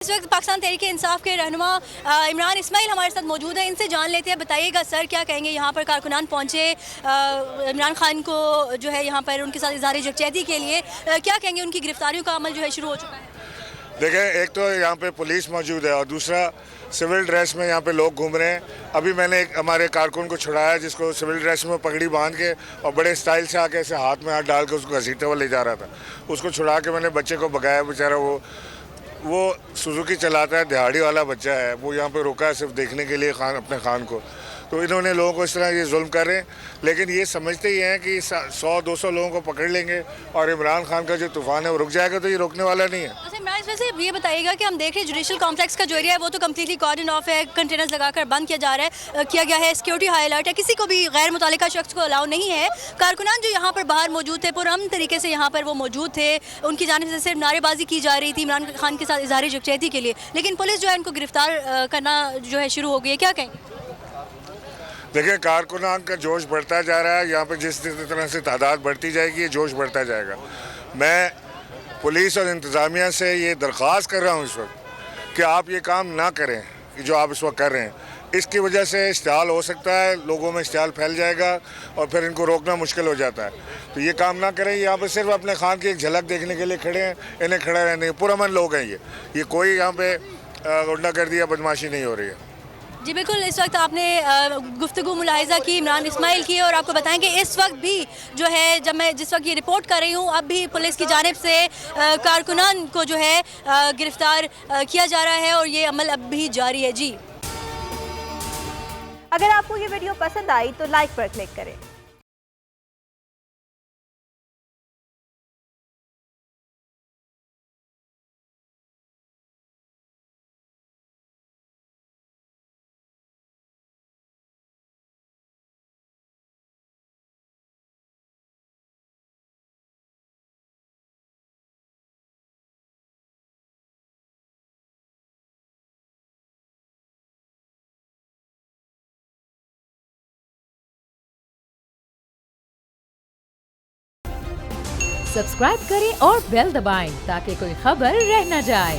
इस वक्त पाकिस्तान तहरीक इंसाफ के रहनुमा इमरान इस्माइल हमारे साथ मौजूद है। इनसे जान लेते हैं। बताइएगा सर, क्या कहेंगे, यहाँ पर कारकुनान पहुँचे इमरान खान को जो है यहाँ पर उनके साथ इज़हार यकजहती के लिए, क्या कहेंगे, उनकी गिरफ्तारियों का अमल जो है शुरू हो चुका है? देखें, एक तो यहाँ पे पुलिस मौजूद है और दूसरा सिविल ड्रेस में यहाँ पे लोग घूम रहे हैं। अभी मैंने एक हमारे कारकुन को छुड़ाया जिसको सिविल ड्रेस में पगड़ी बांध के और बड़े स्टाइल से आके ऐसे हाथ में हाथ डाल के उसको घसीटते हुए ले जा रहा था। उसको छुड़ा के मैंने बच्चे को भगाया। बेचारा वो सुजुकी चलाता है, दिहाड़ी वाला बच्चा है। वो यहाँ पे रुका है सिर्फ देखने के लिए अपने खान को। तो इन्होंने लोगों को इस तरह ये जुल्म कर रहे हैं, लेकिन ये समझते ही हैं कि 100-200 लोगों को पकड़ लेंगे और इमरान खान का जो तूफान है वो रुक जाएगा। तो ये रोकने वाला नहीं है। अच्छा इमरान, वैसे ये बताइएगा कि हम देख रहे हैं जुडिशल कॉम्प्लेक्स का जो एरिया है वो तो कम्प्लीटली कॉर्डन ऑफ है, कंटेनर्स लगाकर बंद किया जा रहा है, किया गया है, सिक्योरिटी हाई अलर्ट है, किसी को भी गैर मुतल्लिका शख्स को अलाउ नहीं है। कारकुनान जो यहाँ पर बाहर मौजूद थे, पुरअमन तरीके से यहाँ पर वो मौजूद थे, उनकी जानिब से सिर्फ नारेबाजी की जा रही थी इमरान खान के साथ इज़हार यकजहती के लिए, लेकिन पुलिस जो है उनको गिरफ्तार करना जो है शुरू हो गई है। क्या कहेंगे? देखिए, कारकुनान का जोश बढ़ता जा रहा है। यहाँ पे जिस तरह से तादाद बढ़ती जाएगी ये जोश बढ़ता जाएगा। मैं पुलिस और इंतज़ामिया से ये दरख्वास्त कर रहा हूँ इस वक्त कि आप ये काम ना करें जो आप इस वक्त कर रहे हैं। इसकी वजह से इश्तिहाल हो सकता है, लोगों में इश्तिहाल फैल जाएगा और फिर इनको रोकना मुश्किल हो जाता है। तो ये काम ना करें। यहाँ पे सिर्फ अपने खान की एक झलक देखने के लिए खड़े हैं, इन्हें खड़ा रहने, पुरअमन लोग हैं ये कोई यहाँ पे गुंडागर्दी या बदमाशी नहीं हो रही है। जी बिल्कुल, इस वक्त आपने गुफ्तगू मुलाहिज़ा की इमरान इस्माइल की, और आपको बताएं कि इस वक्त भी जो है, जब मैं जिस वक्त ये रिपोर्ट कर रही हूँ, अब भी पुलिस की जानिब से कारकुनान को जो है गिरफ्तार किया जा रहा है और ये अमल अब भी जारी है। जी, अगर आपको ये वीडियो पसंद आई तो लाइक पर क्लिक करें। सब्सक्राइब करें और बेल दबाएं ताकि कोई खबर रह न जाए।